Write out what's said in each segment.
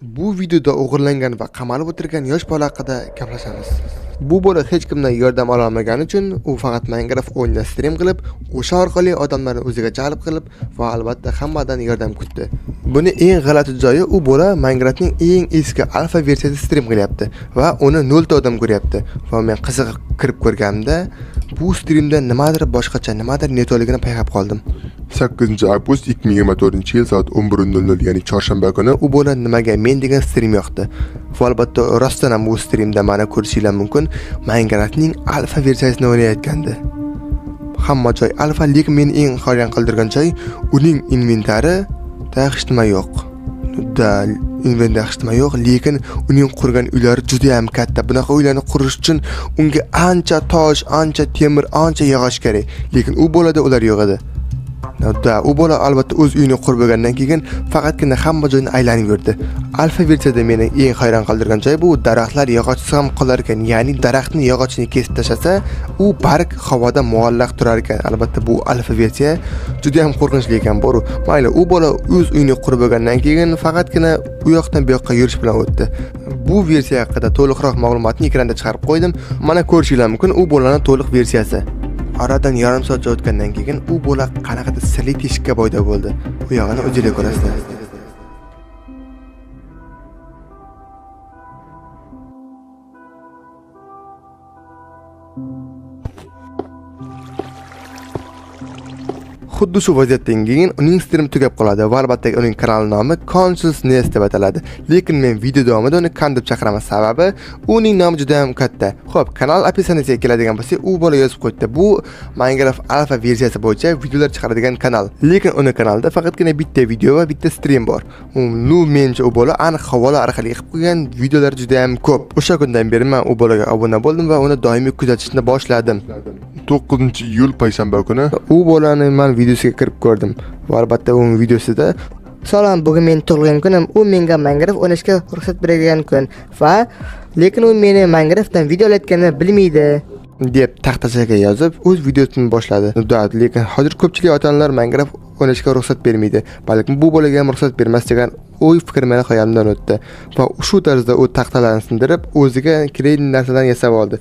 Bu videoda o'g'irlangan va qamalib o'tirgan yosh bola haqida gaplashamiz. Bu bola hech kimdan yordam ola olmagani uchun u faqat Minecraft o'yinida stream qilib, o'sha orqali odamlarni o'ziga jalb qilib va albatta hammadan yordam kutdi. Buni eng g'alati joyi, u bola Minecraftning eng eski alfa versiyasida stream qilyapti va uni 0 ta odam ko'ryapti. Va men qiziqib kirib ko'rganimda bu streamda nimadir boshqacha, nimadir netoligini payqab qoldim. 8-avgust 2024-yil soat 11:00, ya'ni chorshanba kuni u bola nimaga men degan stream yoqdi. Va albatta rostdan ham bu streamda mana ko'rishingiz mumkin, Minecraftning alfa versiyasini o'ynayotgandi. Hamma joy alfa, lekin meni eng hayron qoldirgan joy uning inventarida hech nima yo'q. Lekin uning qurgan uylari juda ham katta. Bunaqa uylarni qurish uchun unga ancha tosh, ancha temir, ancha yog'och kerak. Lekin u bolada ular yo'q edi. U bola albatta o'z uyini qurib bo'lgandan keyin faqatgina hamma joyni aylanib yurdi. Alfa versiyada meni eng hayron qoldirgan joy bu daraxtlar yog'ochsiz ham qolar ekan. Ya'ni daraxtni yog'ochini kesib tashlasa, u barg havoda muallaq turar ekan. Albatta bu alfa versiya juda ham qo'rqinchli ekan. Boru, mayli, u bola o'z uyini qurib bo'lgandan keyin faqatgina u yoqdan bu yoqqa yurish bilan o'tdi. Bu versiya haqida to'liqroq ma'lumotni ekranda chiqarib qo'ydim. Mana ko'rishingiz mumkin, u bolaning to'liq versiyasi. Aradan yarim soat o'tgandan keyin u bola qanaqadir sirli teshikka boyda bo'ldi. Bu yog'ini o'zingizlar ko'rasizlar. Xuddi shu vaziyatdan keyin uning stream tugab qoladi va albatta uning kanal nomi Consciousness deb ataladi. Lekin men video davomida uni Kan deb chaqiraman, sababi uning nomi juda ham katta. Xo'p, kanal opisiyaniyasiga keladigan bo'lsak, u bola yozib qo'ydi. Bu Minecraft alfa versiyasi bo'yicha videolar chiqaradigan kanal. Lekin uning kanalida faqatgina bitta video va bitta stream bor. Mencha u bola aniq havola orqali qilib qo'ygan videolar juda ham ko'p. O'sha kundan beri men u bolaga obuna bo'ldim va uni doimiy kuzatishni boshladim. 9-iyul payshanba kuni u bolani men videosiga kirib ko'rdim. Va albatta uning videosida "Salom, bugun men tug'ilgan kunim. U menga Minecraft o'ynashga ruxsat bergan kun va lekin u meni Minecraftdan videolayotganini bilmaydi" deb taxtachaga yozib o'z videosini boshladi. Lekin hozir ko'pchilik ota-onalar Minecraft o'ynashga ruxsat bermaydi. Balkim bu bolaga ham ruxsat bermas degan o'y fikr meni xayolimdan o'tdi. Va shu tarzda u taxtalarni sindirib, o'ziga kerakli narsalarni yasab oldi.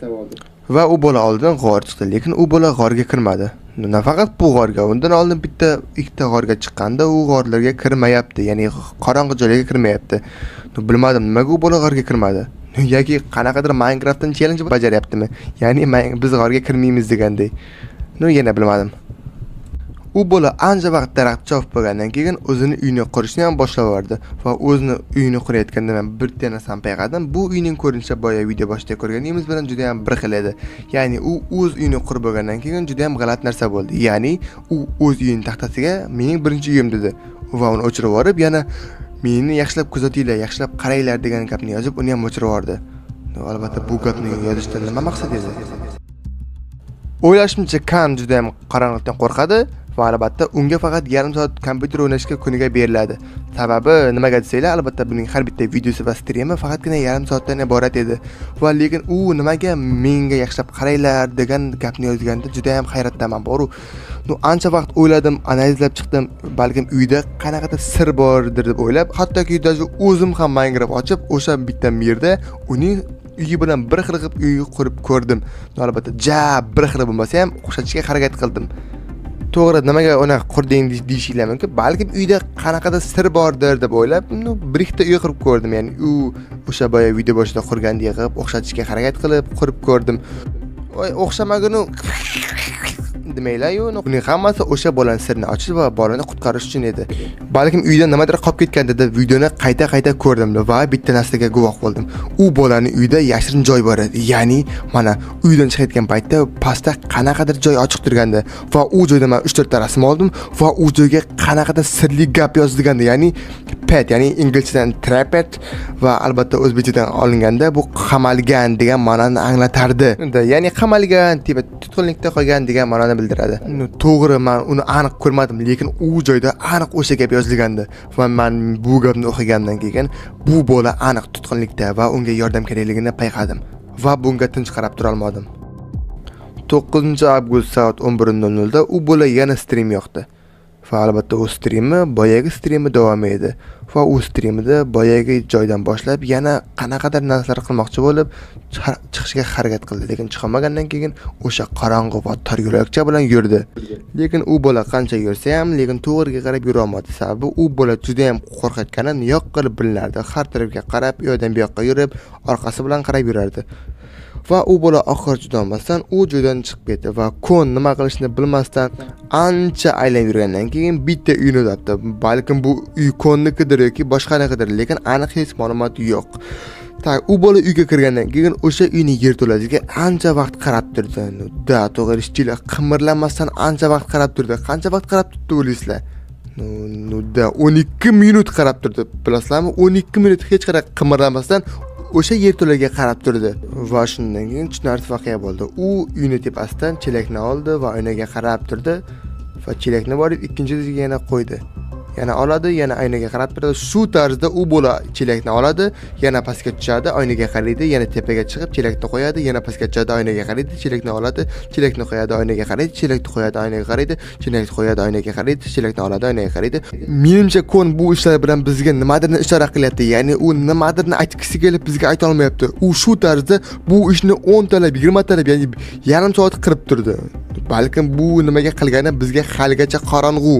Va u bola oldin g'or chiqdi, lekin u bola g'orga kirmadi. Nafaqat bu g'orga, undan oldin bitta ikkita g'orga chiqqanda u g'orlarga kirmayapti, ya'ni qorong'i joylarga kirmayapti. Bilmadim nimaga u bola g'orga kirmadi. Yoki qanaqadir Minecraftdan challenge bajaryaptimi? Ya'ni biz g'orga kirmaymiz degandek. Yana bilmadim. U bola ancha vaqt daraxt chopib bo'lgandan keyin o'zini uyini qurishni ham boshlab yubordi va o'zini uyini qurayotganda men bir narsani payqadim. Bu uyning ko'rinishi boya video boshida ko'rganimiz bilan juda ham bir xil edi. Ya'ni u o'z uyini qurib bo'lgandan keyin juda ham g'alati narsa bo'ldi. Ya'ni u o'z uyining taxtasiga "Mening birinchi uyim" dedi va uni o'chirib yuborib, yana "Meni yaxshilab kuzatinglar, yaxshilab qaranglar" degan gapni yozib, uni ham o'chirib yubordi. Albatta bu gapni yozishdan nima maqsad edi? O'ylashimcha, Kan juda ham qorong'ilikdan qo'rqadi. Va albatta unga faqat yarim soat kompyuter o'ynashga kuniga beriladi. Sababi nimaga desanglar, albatta buning har bitta videosi va streami faqatgina yarim soatdan iborat edi. Va lekin u nimaga "Menga yaxshilab qaranglar" degan gapni yozganda juda ham hayratdaman. Boru, ancha vaqt o'yladim, analizlab chiqdim. Balkim uyda qanaqadir sir bordir deb o'ylab, hattoki o'zim ham Minecraft ochib, o'sha bitta yerda uning uyi bilan bir xil qilib uy qurib ko'rdim. Albatta bir xil bo'lmasa ham o'xshatishga harakat qildim. To'g'ri, nimaga uni qurding deyishinglar mumkin. Balkim uyda qanaqadir sir bordir deb o'ylab, bir ikkita uy qurib ko'rdim. Ya'ni u o'sha boya video boshida qurgandek qilib o'xshatishga harakat qilib qurib ko'rdim. O'xshamagunu demaylar-yu, uning hammasi o'sha bolaning sirini ochish va bolani qutqarish uchun edi. Balkim uyda nimadir qolib ketganda deb videoni qayta ko'rdim va bitta narsaga guvoh bo'ldim. U bolaning uyida yashirin joy bor edi. Ya'ni mana uydan chiqayotgan paytda pastda qanaqadir joy ochiq turgandi va u joyda men 3-4 ta rasm oldim va u joyga qanaqadir sirli gap yozilgandi. Ya'ni pet, ya'ni inglizchadan trapet va albatta o'zbekchadan olinganda bu qamalgan degan ma'noni anglatardi. Ya'ni qamalgan, tutqunlikda qolgan degan ma'noni bildiradi. To'g'ri, men uni aniq ko'rmadim, lekin u joyda aniq o'sha gap yozilgandi va men bu gapni o'qigandan keyin bu bola aniq tutqunlikda va unga yordam kerakligini payqadim va bunga tinch qarab tura olmadim. 9-avgust soat 11:00 da u bola yana stream yoqdi. Va albatta u strimi boyagi strimi davom etdi. Va u strimida boyagi joydan boshlab yana qanaqadir narsalar qilmoqchi bo'lib chiqishga harakat qildi, lekin chiqa olmagandan keyin o'sha qorong'u va tor yo'lakcha bilan yurdi. Lekin u bola qancha yursa ham, lekin to'g'riga qarab yura olmadi. Sababi u bola juda ham qo'rqayotgani yo'q qilib bilinardi. Har tarafga qarab, u yoqdan bu yoqqa yurib, orqasi bilan qarab yurardi. Va u bola oxir chidolmasdan u joydan chiqib ketdi va Kon nima qilishni bilmasdan ancha aylanib yurgandan keyin bitta uyni topdi. Balkim bu uy Konnikidir yoki boshqanikidir, lekin aniq hech ma'lumot yo'q. U bola uyga kirgandan keyin o'sha uyning yerto'lasiga ancha vaqt qarab turdi. Da to'g'ri qimirlamasdan ancha vaqt qarab turdi. Qancha vaqt qarab turdi o'ylaysizlar? Da 12 minut qarab turdi. Bilasizlarmi? 12 minut hech qanday qimirlamasdan o'sha yerto'laga qarab turdi. Va shundan keyin tushunarsiz voqea bo'ldi. U uyni tepasidan chelakni oldi va oynaga qarab turdi va chelakni borib ikkinchisiga yana qo'ydi. Yana oladi, yana oynaga qarab turadi. Shu tarzda u bola chelakni oladi, yana pastga tushadi, oynaga qaraydi, yana tepaga chiqib chelakni qo'yadi, yana pastga tushadi, oynaga qaraydi, chelakni oladi, chelakni qo'yadi, oynaga qaraydi, chelakni qo'yadi, oynaga qaraydi, chelakni qo'yadi, oynaga qaraydi, chelakni oladi, oynaga qaraydi. Menimcha Kon bu ishlar bilan bizga nimadirni ishora qilyapti. Ya'ni u nimadirni aytgisi kelib bizga ayta olmayapti. U shu tarzda bu ishni 10 talab, 20 talab, ya'ni yarim soat qilib turdi. Balkim bu nimaga qilgani bizga haligacha qorong'u.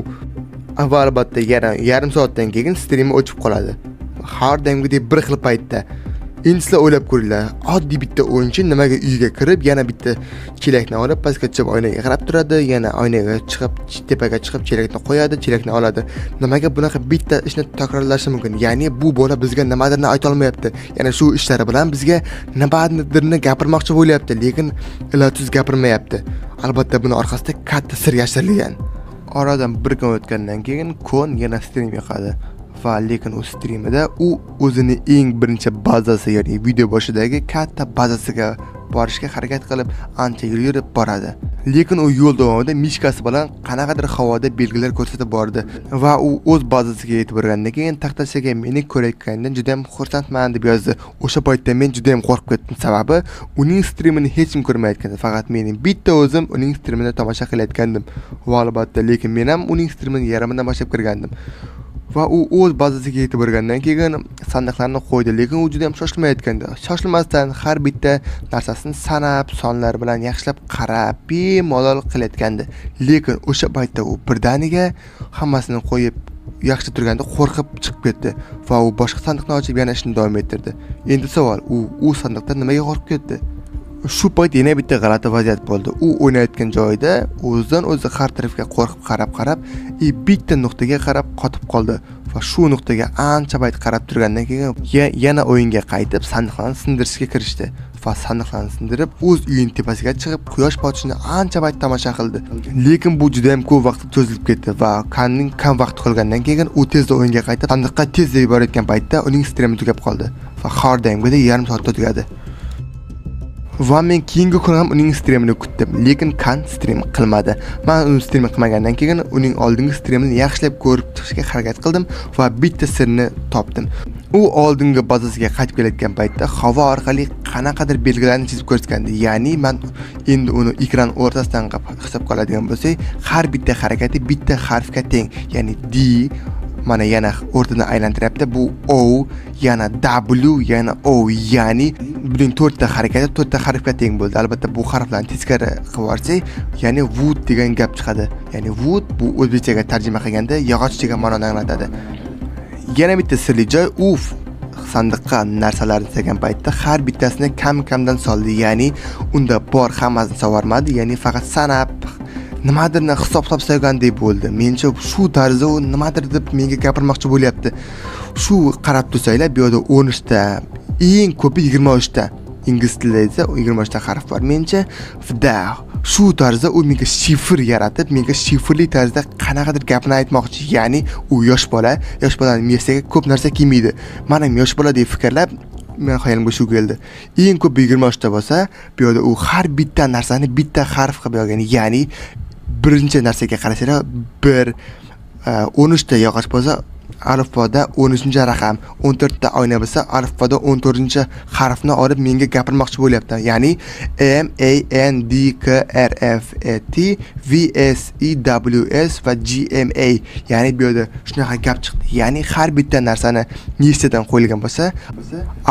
Albatta yarim soatdan keyin stream o'chib qoladi. Har doimgidek bir xil paytda. Endi sizlar o'ylab ko'ringlar, oddiy bitta o'yinchi nimaga uyga kirib, yana bitta chelakni olib, pastga chiqib oynaga qarab turadi, yana oynaga chiqib, tepaga chiqib chelakni qo'yadi, chelakni oladi. Nimaga bunaqa bitta ishni takrorlashi mumkin? Ya'ni bu bola bizga nimadirni ayta olmayapti. Ya'ni shu ishlari bilan bizga nimadirni gapirmoqchi bo'lyapti, lekin ilojsiz gapirmayapti. Albatta buni orqasida katta sir yashirilgan. Oradan bir kun o'tgandan keyin Kon yana stream yoqadi. Va lekin u streamida u o'zini eng birinchi bazasi, ya'ni video boshidagi katta bazasiga borishga harakat qilib ancha yurib boradi. Lekin u yo'l davomida mishkasi bilan qanaqadir havoda belgilar ko'rsatib bordi va u o'z bazasiga yetib borgandan keyin taxtasiga meni ko'rayotganidan juda ham xursandman deb yozdi. O'sha paytda men juda ham qo'rqib ketdim, sababi uning streamini hech kim ko'rmayotgandi. Faqat mening bitta o'zim uning streamini tomosha qilayotgandim. Va albatta lekin men ham uning streamini yarimidan boshlab kirgandim. Va u o'z bazasiga yetib borgandan keyin sandiqlarni qo'ydi, lekin u juda ham shoshilmayotgandi. Shoshilmasdan har bitta narsasini sanab, sonlar bilan yaxshilab qarab, bemalol qilayotgandi. Lekin o'sha paytda u birdaniga hammasini qo'yib yaxshi turganda qo'rqib chiqib ketdi va u boshqa sandiqni ochib yana ishni davom ettirdi. Endi savol, u sandiqdan nimaga qo'rqib ketdi? Shu payt yana bitta g'alati vaziyat bo'ldi. U o'ynayotgan joyida o'zidan o'zi har tarafga qo'rqib qarab, bitta nuqtaga qarab qotib qoldi va shu nuqtaga ancha payt qarab turgandan keyin yana o'yinga qaytib sandiqlarni sindirishga kirishdi va sandiqlarni sindirib o'z uyining tepasiga chiqib quyosh botishini ancha payt tomosha qildi. Lekin bu juda ham ko'p vaqt cho'zilib ketdi va kam vaqt qolgandan keyin u tezda o'yinga qaytib sandiqqa tezda yuborayotgan paytda uning strimi tugab qoldi va har doimgidek yarim soatda tugadi. Va men keyingi kun ham uning streamini kutdim, lekin Kan stream qilmadi. Men uning stream qilmagandan keyin uning oldingi streamini yaxshilab ko'rib chiqishga harakat qildim va bitta sirni topdim. U oldingi bazasiga qaytib kelayotgan paytda havo orqali qanaqadir belgilarni chizib ko'rsatgandi. Ya'ni men endi uni ekran o'rtasidan hisobga oladigan bo'lsak, har bitta harakati bitta harfga teng. Ya'ni D mana yana o'rtadan aylantiryapti. Bu O, yana W, yana O, ya'ni buning 4 ta harakati 4 ta harfga teng bo'ldi. Albatta bu harflarni teskari qilib yuborsak, ya'ni wood degan gap chiqadi. Ya'ni wood bu o'zbekchaga tarjima qilganda yog'och degan ma'noni anglatadi. Yana bitta sirli joy, u sandiqqa narsalarni solgan paytda har bittasini kam-kamdan soldi. Ya'ni unda bor hammasini sovarmadi, ya'ni faqat sanab nimadirni hisob-kitob solgandek bo'ldi. Mencha shu tarzda u nimadir deb menga gapirmoqchi bo'lyapti. Shu qarab tursanglar, bu yerda 13 ta, eng ko'pi 23 ta. Ingliz tilida esa 23 ta harf bor. Mencha shu tarzda u menga shifr yaratib, menga shifrli tarzda qanaqadir gapni aytmoqchi. Ya'ni u yosh bolaning miyasiga ko'p narsa kelmaydi. Men ham yosh bola deb fikrlab, men xayolimga shu keldi. Eng ko'p 23 ta bo'lsa, bu yerda u har bitta narsani bitta harf qilib yozgan. Ya'ni birinchi narsaga qarasanglar, 1 13 ta yog'och bo'lsa, alifboda 13-raqam 14 ta oyna bo'lsa, alifboda 14-harfni olib menga gapirmoqchi bo'lyapti. Ya'ni M A N D K R F A T V S E W S va G M A. Ya'ni bu yerda shunaqa gap chiqdi. Ya'ni har bitta narsani nechtadan qo'yilgan bo'lsa,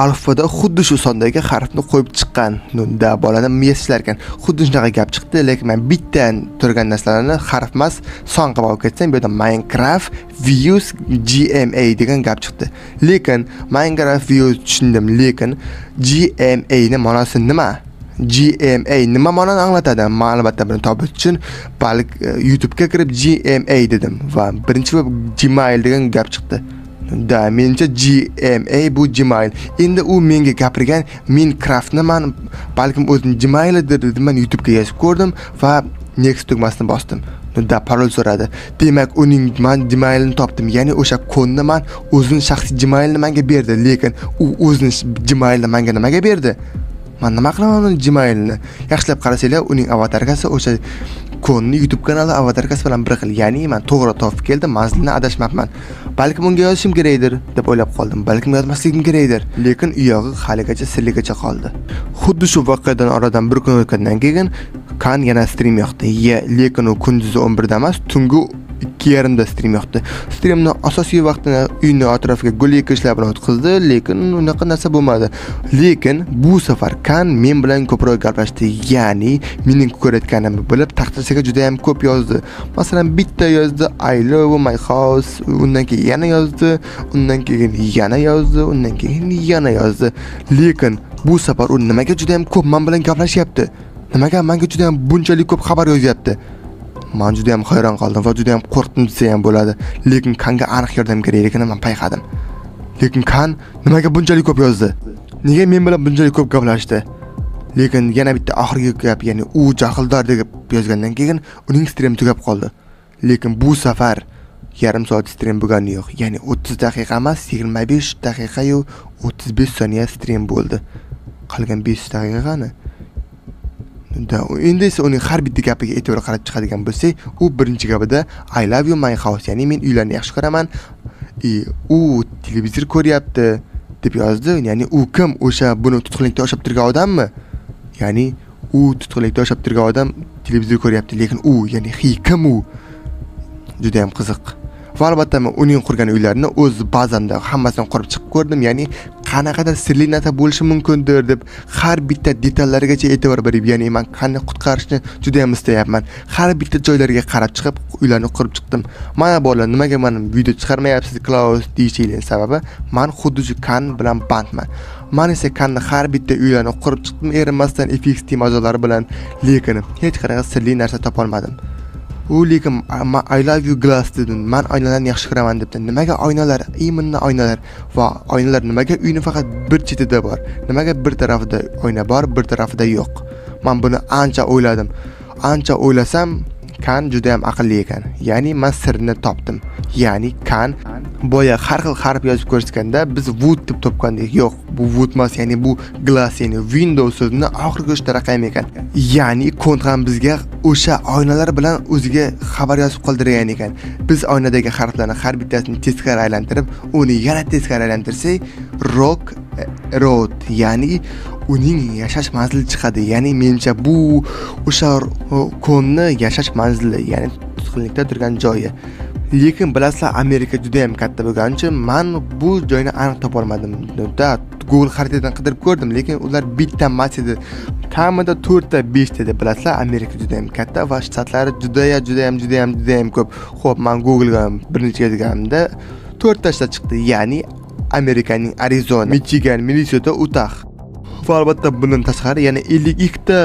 alifboda xuddi shu sondagi harfni qo'yib chiqqan. Unda bolalar miyasizlar ekan. Xuddi shunaqa gap chiqdi, lekin men bittan turgan narsalarni harf emas, son qilib olib ketsam, bu yerda Minecraft views GMA degan gap chiqdi. Lekin Minecraft views tushundim, lekin GMA ni ma'nosi nima? GMA nima ma'noni anglatadi? Men albatta buni topish uchun YouTube ga kirib GMA dedim va birinchi bo'lib Gmail degan gap chiqdi. Da, menimcha GMA bu Gmail. Endi u menga gapirgan Minecraftni men balkim o'zim Gmaildir dedim, men YouTube ga yozib ko'rdim va next tugmasini bosdim. Da parol so'radi. Demak, uning men Gmailini topdim. Ya'ni o'sha konni men o'zining shaxsiy Gmailini menga berdi, lekin u o'zining Gmailini menga nimaga berdi? Men nima qilaman uning Gmailini? Yaxshilab qarasanglar, uning avatarkasi o'sha konni YouTube kanali avatarkasi bilan bir xil. Ya'ni men to'g'ri topib keldim, manzilni adashmabman. Balkim unga yozishim kerakdir deb o'ylab qoldim. Balkim yozmasligim kerakdir, lekin u yog'i haligacha sirligacha qoldi. Xuddi shu voqeadan oradan bir kun o'tgandan keyin Kan yana stream yoqdi. Lekin u kunduzi 11 da emas, tungi 2:30 da stream yoqdi. Streamni asosiy vaqtini uyning atrofiga gul ekishlar bilan o'tkazdi, lekin unaqa narsa bo'lmadi. Lekin bu safar Kan men bilan ko'proq gaplashdi. Ya'ni mening ko'rayotganimni bilib, taxtasiga juda ham ko'p yozdi. Masalan, bitta yozdi I love my house, undan keyin yana yozdi, undan keyin yana yozdi, undan keyin yana yozdi. Lekin bu safar u nimaga juda ham ko'p men bilan gaplashyapti? Nimaga menga juda ham bunchalik ko'p xabar yozyapti? Men juda ham hayron qoldim va juda ham qo'rqdim desa ham bo'ladi. Lekin Kanga aniq yordam kerakligini men payqadim. Lekin Kan nimaga bunchalik ko'p yozdi? Nega men bilan bunchalik ko'p gaplashdi? Lekin yana bitta oxirgi gap, ya'ni u jahldor deb yozgandan keyin uning stream tugab qoldi. Lekin bu safar yarim soat stream bo'lgani yo'q. Ya'ni 30 daqiqa emas, 25 daqiqa yu 35 soniya stream bo'ldi. Qolgan 5 daqiqani endi esa uning har bitta gapiga e'tibor qarab chiqadigan bo'lsak, u birinchi gapida I love you my house, ya'ni men uylarni yaxshi ko'raman. U televizor ko'ryapti deb yozdi. Ya'ni u kim? O'sha buni tutqunlikda oshib turgan odammi? Ya'ni u tutqunlikda oshib turgan odam televizor ko'ryapti, lekin u, ya'ni kim u? Juda ham qiziq. Va albatta men uning qurgan uylarini o'z bazamda hammasidan qurib chiqib ko'rdim. Ya'ni qanaqadir sirli narsa bo'lishi mumkindir deb har bitta detallarigacha e'tibor berib, ya'ni men qanday qutqarishni juda ham istayapman. Har bitta joylariga qarab chiqib, uylarni qurib chiqdim. Mana bolalar, nimaga men video chiqarmayapsiz Klaus deyishinglar sababi, men xuddi shu Kan bilan bandman. Men esa Kanni har bitta uylarni qurib chiqdim, erinmasdan FX team a'zolari bilan, lekin hech qanaqa sirli narsa topa olmadim. U lekin I love you glass dedim. Men oynalarni yaxshi ko'raman debdi. Nimaga oynalar? Iminna oynalar va oynalar nimaga uyni faqat bir chetida bor? Nimaga bir tarafida oyna bor, bir tarafida yo'q? Men buni ancha o'yladim. Ancha o'ylasam, Kan juda ham aqlli ekan. Ya'ni men sirni topdim. Ya'ni Kan boya har xil harf yozib ko'rsatganda biz wood deb topgandik. Yo'q, bu wood emas, ya'ni bu glass, ya'ni window so'zini oxirgi 3 ta raqam ekan. Ya'ni Kont ham bizga o'sha oynalar bilan o'ziga xabar yozib qoldirgan ekan. Biz oynadagi harflarni har bittasini teskari aylantirib, uni yana teskari aylantirsak, rock road, ya'ni uning yashash manzili chiqadi. Ya'ni menimcha bu o'sha konni yashash manzili, ya'ni tutqunlikda turgan joyi. Lekin bilasizlar, Amerika juda ham katta bo'lgani uchun men bu joyni aniq topa olmadim. Google xaritadan qidirib ko'rdim, lekin ular bitta emas edi. Kamida 4 ta 5 ta deb bilasizlar, Amerika juda ham katta va shtatlari juda ham ko'p. Xo'p, men Google ga bir necha yozganimda 4 ta shtat chiqdi. Ya'ni Amerikaning Arizona, Michigan, Minnesota, Utah. Va albatta bundan tashqari yana 52 ta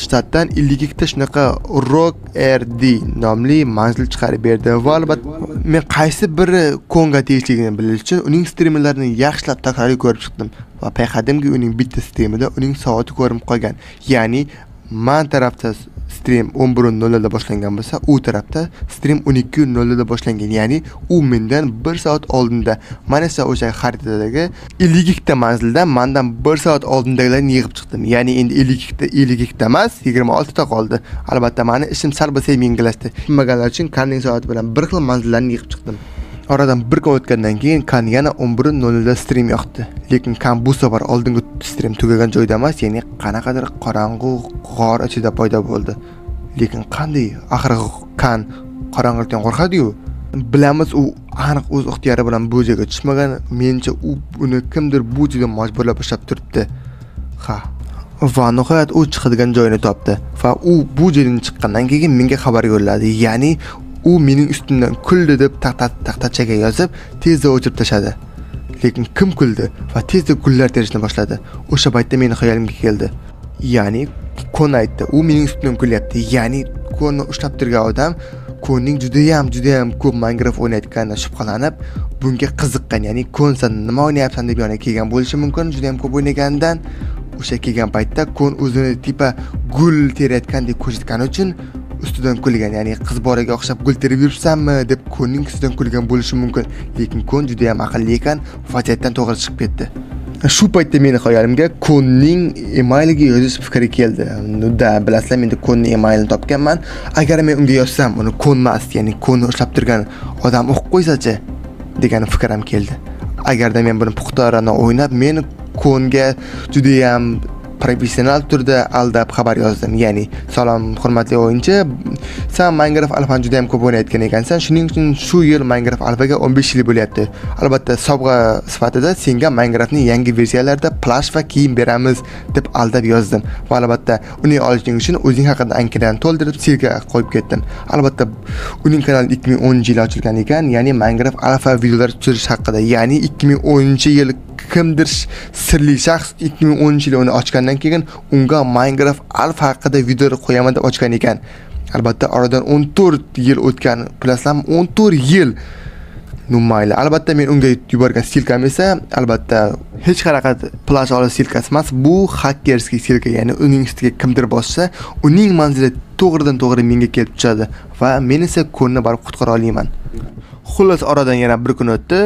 shtatdan 52 ta shunaqa Rock RD nomli manzil chiqarib berdi. Va albatta men qaysi biri Konga tegishligini bilish uchun uning streamlarini yaxshilab takroriy ko'rib chiqdim va payqadimki, uning bitta streamida uning soati ko'rinib qolgan. Ya'ni men tarafda stream 11:00 da boshlangan bo'lsa, u tarafda stream 12:00 da boshlangan. Ya'ni u mendan 1 soat oldinda. Men esa o'sha xaritadagi 52 ta manzildan mendan 1 soat oldindagilarni yig'ib chiqdim. Ya'ni endi 52 ta emas, 26 ta qoldi. Albatta meni ishim sal bo'lsa yengillashdi. Bilmaganlar uchun Kanning soati bilan bir xil manzillarni yig'ib chiqdim. Oradan bir kun o'tgandan keyin Kan yana 11:00 da stream yoqdi. Lekin Kan bu safar oldingi stream tugagan joyda emas, ya'ni qanaqadir qorong'u g'or ichida paydo bo'ldi. Lekin qanday? Axir Kan qorong'ulikdan qo'rqadi-yu. Bilamiz, u aniq o'z ixtiyori bilan bu joyga tushmagan. Menimcha uni kimdir bu joyda majburlab ushlab turibdi. Ha. Va nihoyat u chiqadigan joyini topdi va u bu joydan chiqqandan keyin menga xabar yo'lladi. Ya'ni u mening ustimdan kuldi deb taxtachaga yozib, tezda o'chirib tashadi. Lekin kim kuldi va tezda gullar terishni boshladi. O'sha paytda meni xayolimga keldi. Ya'ni Kon aytdi, u mening ustimdan kulyapti. Ya'ni Konni ushlab turgan odam Konning juda ham ko'p Minecraft o'ynayotganidan shubhalanib, bunga qiziqqan. Ya'ni Kon sen nima o'ynayapsan deb yoniga kelgan bo'lishi mumkin, juda ham ko'p o'ynaganidan. O'sha kelgan paytda Kon o'zini tipa gul terayotgandek ko'rsatgani uchun ustidan kulgan. Ya'ni qiz bolaga o'xshab gul terib yuribsanmi deb Konning ustidan kulgan bo'lishi mumkin. Lekin Kon juda ham aqlli ekan, vaziyatdan to'g'ri chiqib ketdi. Shu paytda meni xayolimga Konning emailiga yozish fikri keldi. Unda bilasizlar, men Konning emailini topganman. Agar men unga yozsam, uni Kon emas, ya'ni Konni ushlab turgan odam o'qib qo'ysa-chi degan fikrim keldi. Agarda men buni puxtarona o'ynab, men Konga juda ham professional turda aldab xabar yozdim. Ya'ni, salom hurmatli o'yinchi, sen Minecraft alfani juda ham ko'p o'ynayotgan ekansan. Shuning uchun shu yil Minecraft alfaga 15 yil bo'lyapti. Albatta, sovg'a sifatida senga Minecraftning yangi versiyalarida plash va kiyim beramiz deb aldab yozdim. Va albatta, uni olishing uchun o'zing haqida anketani to'ldirib silka qo'yib ketdim. Albatta, uning kanali 2010-yil ochilgan ekan, ya'ni Minecraft alfa videolar tushirish haqida. Ya'ni 2010-yil kimdir sirli shaxs 2010-yil uni ochgandan keyin unga Minecraft alfa haqida video qo'yaman deb ochgan ekan. Albatta, oradan 14 yil o'tgan, plaslam 14 yil. Mayli. Albatta, men unga yuborgan silkam esa albatta hech qanaqa plash olish silkasi emas, bu hakkerskiy silka. Ya'ni uning ustiga kimdir bossa, uning manzili to'g'ridan-to'g'ri menga kelib tushadi va men esa Konni borib qutqara olaman. Xullas, oradan yana bir kun o'tdi.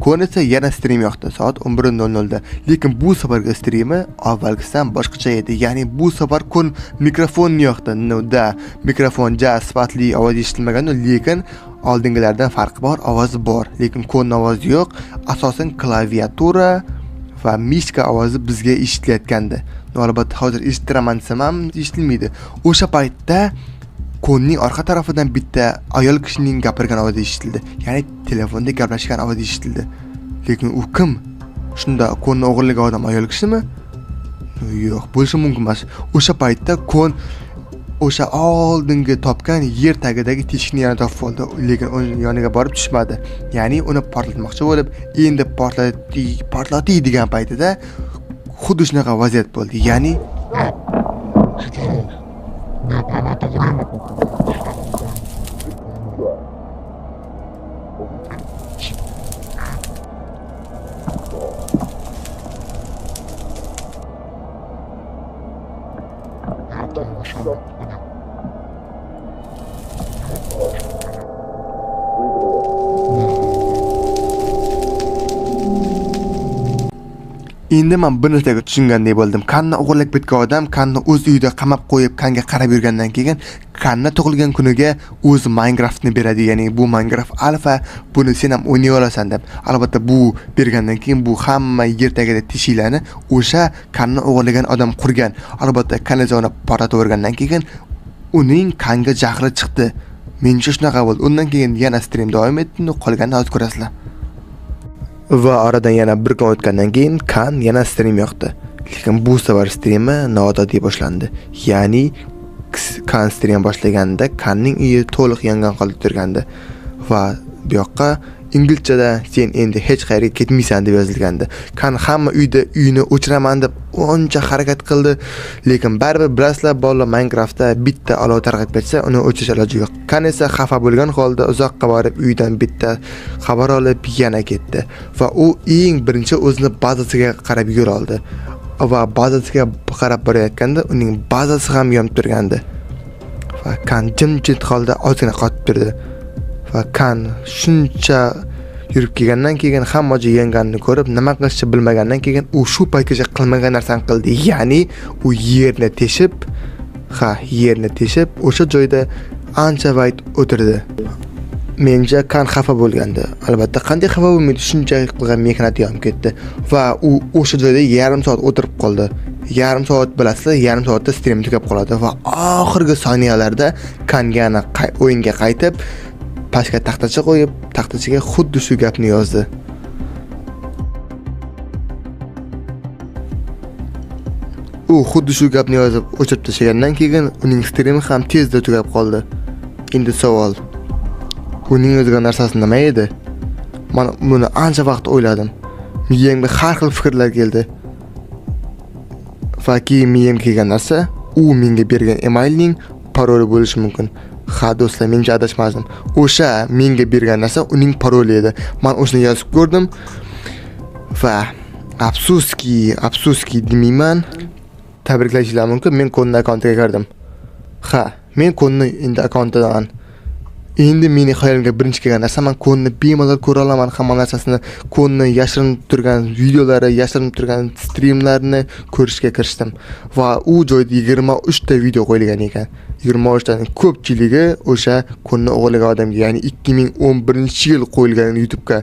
Kon esa yana stream yoqdi soat 11:00 da. Lekin bu safargi streami avvalgisidan boshqacha edi. Ya'ni bu safar Kon mikrofonni yoqdi. Unda mikrofon ja sifatli ovoz eshitilmagan, lekin oldingilardan farqi bor, ovozi bor. Lekin Kon ovozi yo'q. Asosan klaviatura va mishka ovozi bizga eshitilayotgandi. Albatta, hozir eshitiraman desam ham eshitilmaydi. O'sha paytda Konning orqa tarafidan bitta ayol kishining gapirgan ovozi eshitildi. Ya'ni telefonda gaplashgan ovozi eshitildi. Lekin u kim? Shunda Konni o'g'irlagan odam ayol kishimi? Yo'q, bo'lishi mumkin emas. O'sha paytda Kon o'sha oldingi topgan yer tagidagi teshikni yana topib oldi, lekin uning yoniga borib tushmadi. Ya'ni uni portlatmoqchi bo'lib, endi portlatiy degan paytida xuddi shunaqa vaziyat bo'ldi. Ya'ni endi men bir narsaga tushungandek bo'ldim. Kanni o'g'irlab ketgan odam Kanni o'z uyida qamab qo'yib, Kanga qarab yurgandan keyin Kanni tug'ilgan kuniga o'z Minecraftni beradi. Ya'ni bu Minecraft alfa, buni sen ham o'ynay olasan deb. Albatta, bu bergandan keyin bu hamma yer tagida teshiklarni o'sha Kanni o'g'irlagan odam qurgan. Albatta, kanalizonni portlatib o'rgandan keyin uning Kanga jahli chiqdi. Menimcha shunaqa bo'ldi. Undan keyin yana stream davom etdi. Qolganini hozir ko'rasizlar. Va oradan yana bir kun o'tgandan keyin Kan yana stream yoqdi. Lekin bu safar streami noodatiy boshlandi. Ya'ni Kan stream boshlaganda Kanning uyi to'liq yongan holda turgandi va bu yoqqa inglizchada sen endi hech qayerga ketmaysan deb yozilgandi. Kan hamma uyni o'chiraman deb uncha harakat qildi, lekin baribir bilasizlar, bolalar Minecraftda bitta olov tarqab ketsa, uni o'chirish iloji yo'q. Kan esa xafa bo'lgan holda uzoqqa borib uydan bitta xabar olib yana ketdi va u eng birinchi o'zini bazasiga qarab yo'l oldi. Va bazasiga qarab borayotganda uning bazasi ham yonib turgandi. Va Kan jimjit holda ozgina qotib turdi. Va Kan shuncha yurib kelgandan keyin hamma joy yanganini ko'rib, nima qilishni bilmagandan keyin u shu paytgacha qilmagan narsani qildi. Ya'ni u yerni teshib o'sha joyda ancha vaqt o'tirdi. menja kan xafa bo'lgandi. Albatta, qanday xafa bo'lmaydi, shunchalik qilgan mehnati yonib ketdi va u o'sha joyda yarim soat o'tirib qoldi. Yarim soat bilasizlar, yarim soatda stream tugab qoladi va oxirgi soniyalarda Kangani o'yinga qaytib, pastga taxtacha qo'yib, taxtachaga xuddi shu gapni yozdi. U xuddi shu gapni yozib o'chirib tashlagandan keyin uning strimi ham tezda tugab qoldi. Endi savol, uning o'ziga narsasi nima edi? Men buni ancha vaqt o'yladim. Miyamga har xil fikrlar keldi. Faqat miyamga kelgan narsa u menga bergan emailning paroli bo'lishi mumkin. Ha do'stlar, men adashmadim. O'sha menga bergan narsa uning paroli edi. Men o'shani yozib ko'rdim va afsuski demayman. Tabriklashingiz mumkin, men Konni akkauntiga kirdim. Ha, men Konni endi akkauntidan. Endi meni xayolimga birinchi kelgan narsa, men Konni bemalol ko'ra olaman hamma narsasini. Konni yashirinib turgan videolari, yashirinib turgan streamlarni ko'rishga kirishdim. Va u joyda 23 ta video qo'yilgan ekan. 23 taning ko'pchiligi o'sha Konni o'g'liga odamga, ya'ni 2011-yil qo'yilgan YouTube'ga.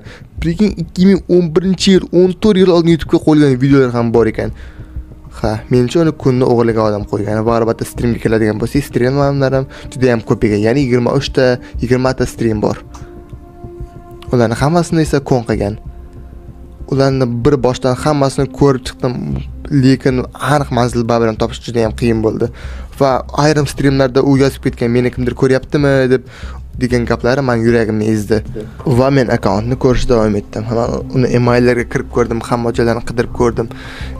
Lekin 2011-yil, 14 yil oldin YouTube'ga qo'yilgan videolar ham bor ekan. Ha, mencha uni Konni o'g'liga odam qo'ygan va albatta streamga keladigan bo'lsa, streamlarim juda ham ko'p ekan. Ya'ni 20 ta stream bor. Ularning hammasini esa Kon qilgan. Ularni bir boshdan hammasini ko'rib chiqdim, lekin aniq manzil bilan topish juda ham qiyin bo'ldi. Va ayrim streamlarda u yozib ketgan, meni kimdir ko'ryaptimi deb degan gaplari men yuragimni ezdi. Va men akkauntni ko'rishda davom etdim. Uni emaillarga kirib ko'rdim, hamma joylarni qidirib ko'rdim,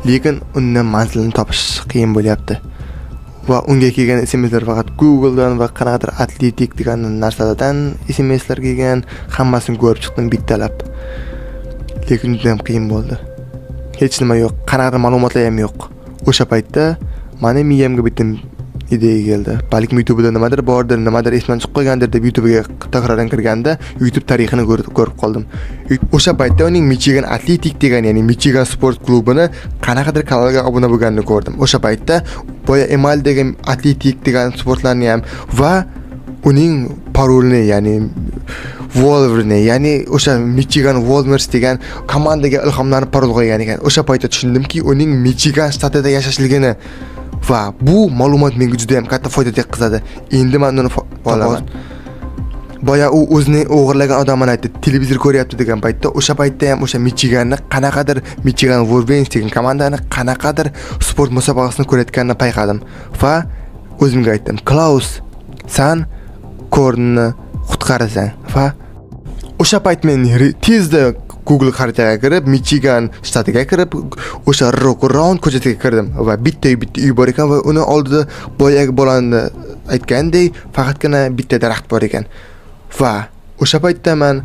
lekin uni manzilini topish qiyin bo'lyapti. Va unga kelgan SMSlar faqat Google'dan va qanaqadir Atletik degan narsalardan SMSlar kelgan, hammasini ko'rib chiqdim bittalab. Lekin juda ham qiyin bo'ldi. Hech nima yo'q, qanaqadir ma'lumotlar ham yo'q. O'sha paytda meni miyamga bitim ideya keldi. Balkim YouTube'da nimadir bordir, nimadir esdan chiqib qolgandir deb YouTube'ga takroran kirganda YouTube tarixini ko'rib qoldim. O'sha paytda uning Michigan Athletic degan, ya'ni Michigan sport klubini qanaqadir kanalga obuna bo'lganini ko'rdim. O'sha paytda boya email degan Athletic degan sportlarni ham va uning parolini, ya'ni Wolverine, ya'ni o'sha Michigan Wolverine degan komandaga ilhomlanib parol qo'ygan ekan. O'sha paytda tushundimki, uning Michigan shtatida yashashligini va bu ma'lumot menga juda ham katta foyda yetkazadi. Endi men uni olaman. Boya u o'zining o'g'irlagan odamini aytdi, televizor ko'ryapti degan paytda, o'sha paytda ham o'sha Michiganni qanaqadir Michigan Wolverine degan komandani qanaqadir sport musobaqasini ko'rayotganini payqadim va o'zimga aytdim, Klaus, sen Kornni qutqarasan. Va o'sha payt men tezda Google xaritaga kirib, Michigan shtatiga kirib, o'sha Rock Round ko'chasiga kirdim va bitta uy bor ekan va uni oldida boyagi bolani aytgandek faqatgina bitta daraxt bor ekan. Va o'sha paytda men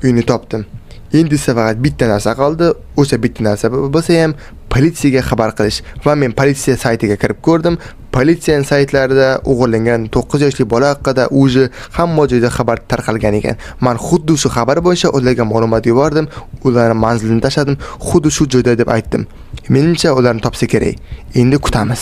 uyni topdim. Endi esa faqat bitta narsa qoldi. O'sha bitta narsa bo'lsa ham politsiyaga xabar qilish. Va men politsiya saytiga kirib ko'rdim. Politsiyaning saytlarida o'g'irlangan 9 yoshli bola haqida o'zi hamma joyda xabar tarqalgan ekan. Men xuddi shu xabar bo'yicha ularga ma'lumot yubordim, ularning manzilini tashladim, xuddi shu joyda deb aytdim. Menimcha ularni topsa kerak. Endi kutamiz.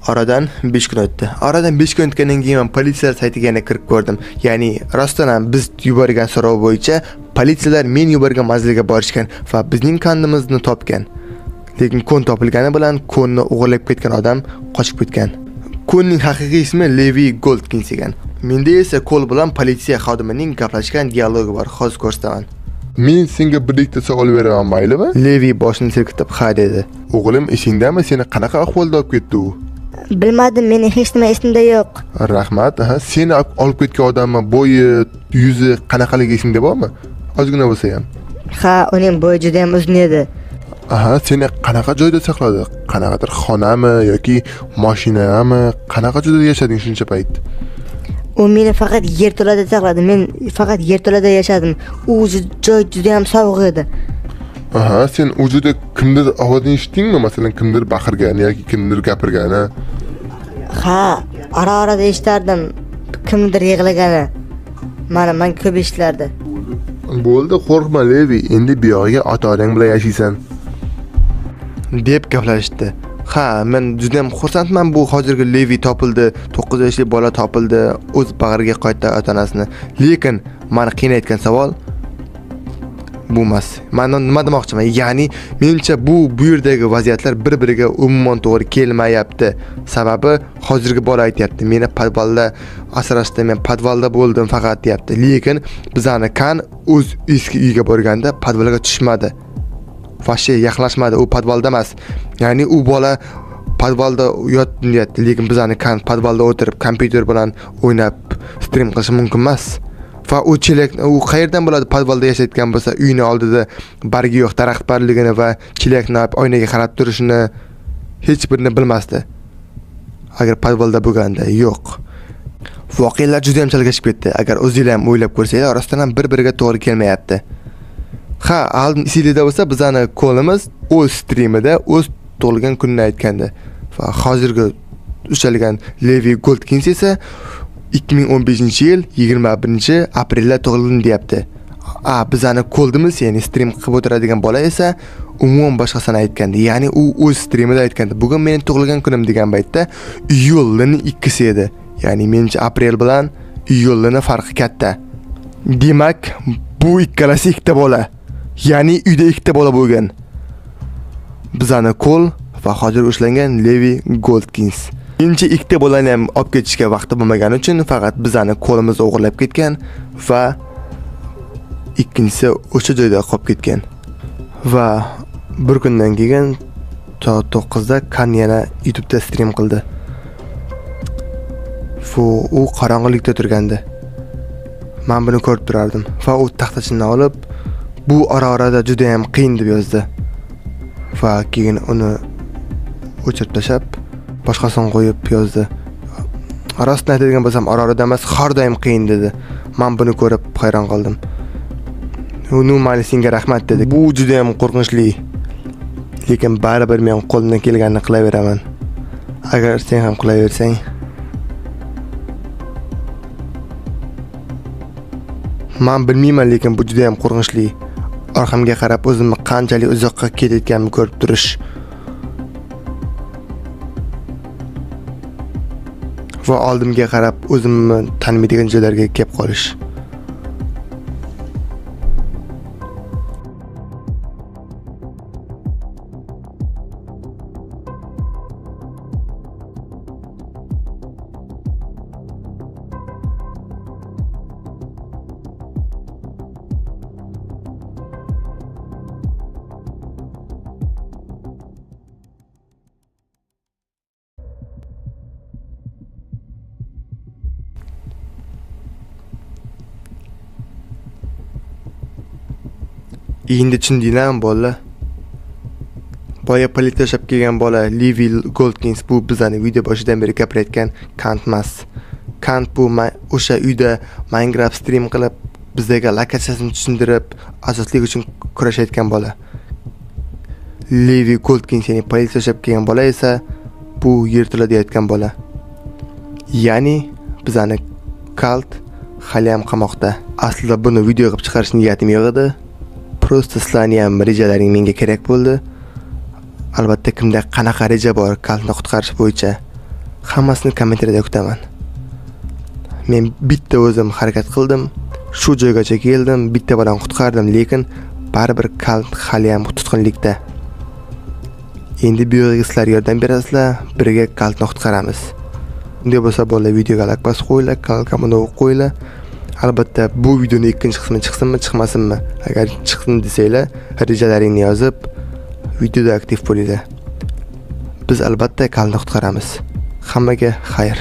Oradan 5 kun o'tdi. Oradan 5 kun o'tgandan keyin men politsiya saytiga yana kirib ko'rdim. Ya'ni rostdan ham biz yuborgan so'rov bo'yicha politsiyalar men yuborgan manzilga borishgan va bizning kondimizni topgan. Lekin kon topilgani bilan Konni o'g'irlab ketgan odam qochib ketgan. Konning haqiqiy ismi Levi Goldkins ekan. Menda esa Kol bilan politsiya xodimining gaplashgan dialogi bor. Hozir ko'rsataman. Men senga bir ikkita savol beraman, maylimi? Levi boshini silkitib ha dedi. O'g'lim, esingdami, seni qanaqa ahvolda olib ketdi u? Bilmadim, meni hech nima esimda yo'q. Rahmat. Seni olib ketgan odamni bo'yi, yuzi qanaqaligi esingda bormi? Ozgina bo'lsa ham. Ha, uning bo'yi juda ham uzun edi. Seni qanaqa joyda saqladi? Qanaqadir xonami yoki mashinami? Qanaqa joyda yashading shuncha payt? U meni faqat yerto'lada saqladi. Men faqat yerto'lada yashadim. U joy juda ham sovuq edi. Sen u joyda kimdir ovozini eshitdingmi? Masalan, kimdir baqirgani yoki kimdir gapirgani? Ha, ara-arada eshitardim. Kimdir yig'lagani. Men ko'p eshitlardi. Bo'ldi, qo'rqma Levi, endi bu yoqqa ota-onang bilan yashaysan. deb gaplashdi. Ha, men juda ham xursandman bu hozirgi Levi topildi, 9 yoshli bola topildi, o'z bag'riga qaytdi ota-onasini. Lekin meni qiynayotgan savol bu emas. Men nima demoqchiman? Ya'ni menimcha bu yerdagi vaziyatlar bir-biriga umuman to'g'ri kelmayapti. Sababi hozirgi bola aytayapti, meni podvalda asrashdi, men podvalda bo'ldim faqat deyapti. Lekin bizani kan o'z eski uyiga borganda podvalga tushmadi. Fashi yaqinlashmadi, u podvalda emas. Ya'ni u bola podvalda yotdi deyapti, lekin bizani kan podvalda o'tirib kompyuter bilan o'ynab stream qilishi mumkin emas. Va u u qayerdan bo'ladi podvalda yashayotgan bo'lsa, uyini oldida bargi yo'q daraxt borligini va chelakni oynaga qarab turishini hech birini bilmasdi. Agar podvalda bo'lganda yo'q. Voqealar juda ham chalkashib ketdi. Agar o'zingizlar ham o'ylab ko'rsanglar, orasidan ham bir-biriga to'g'ri kelmayapti. Ha, oldin esingizda bo'lsa, bizani kolimiz o'z streamida o'z tug'ilgan kunini aytgandi. Va hozirgi ushalgan Levi Goldkins esa 2015-yil 21-aprelda tug'ildim deyapti. Bizani koldimiz, ya'ni stream qilib o'tiradigan bola esa umuman boshqasini aytgandi. Ya'ni u o'z streamida aytgandi. Bugun mening tug'ilgan kunim degan paytda iyulning 2-si edi. Ya'ni menimcha aprel bilan iyulning farqi katta. Demak, bu ikkalasi ikkita bola. Ya'ni uyda ikkita bola bo'lgan. Bizani kol va hozir ushlangan Levi Goldkins. Menimcha ikkita bolani ham olib ketishga vaqti bo'lmagani uchun faqat bizani qo'limizni o'g'irlab ketgan va ikkinchisi o'sha joyda qolib ketgan. Va bir kundan keyin soat 9 da kan yana YouTube'da stream qildi. U qorong'ilikda turgandi. Men buni ko'rib turardim va u taxtachini olib bu orada juda ham qiyin deb yozdi. Va keyin uni o'chirib tashab boshqasini qo'yib yozdi. Rostini aytadigan bo'lsam, orada emas, xorda ham qiyin dedi. Men buni ko'rib hayron qoldim. Uni mayli senga rahmat dedi. Bu juda ham qo'rqinchli. Lekin baribir men qo'limdan kelganini qilaveraman. Agar sen ham qilaversang, men bilmayman, lekin bu juda ham qo'rqinchli. Orqamga qarab o'zimni qanchalik uzoqqa ketayotganimni ko'rib turish. Va oldimga qarab o'zimni tanmaydigan joylarga kelib qolish. Endi tushundinglarmi bolalar? Boya politsiya olib kelgan bola Levi Goldkins bu bizani video boshidan beri gapirayotgan Kant emas. Kant bu o'sha uyda Minecraft stream qilib, bizga lokatsiyasini tushuntirib, azodlik uchun kurashayotgan bola. Levi Goldkins, ya'ni politsiya olib kelgan bola esa bu yerto'la deyotgan bola. Ya'ni bizani Kalt hali ham qamoqda. Aslida buni video qilib chiqarish niyatim yo'q edi. Prosta sizlarning ham rejalaring menga kerak bo'ldi. Albatta kimda qanaqa reja bor Kaltni qutqarish bo'yicha hammasini kommentariyada kutaman. Men bitta o'zim harakat qildim, shu joygacha keldim, bitta bilan qutqardim, lekin baribir Kalt hali ham tutqunlikda. Endi bu yerga sizlar yordam berasizlar, birga Kaltni qutqaramiz. Unday bo'lsa bo'ldi, videoga like bosib qo'yinglar, kanalga obuna bo'lib qo'yinglar. Albatta bu videoning ikkinchi qismi chiqsinmi, chiqmasinmi? Agar chiqsin desanglar, rejalaringni yozib, videoda aktiv bo'linglar. Biz albatta Kaltni qutqaramiz. Hammaga xayr.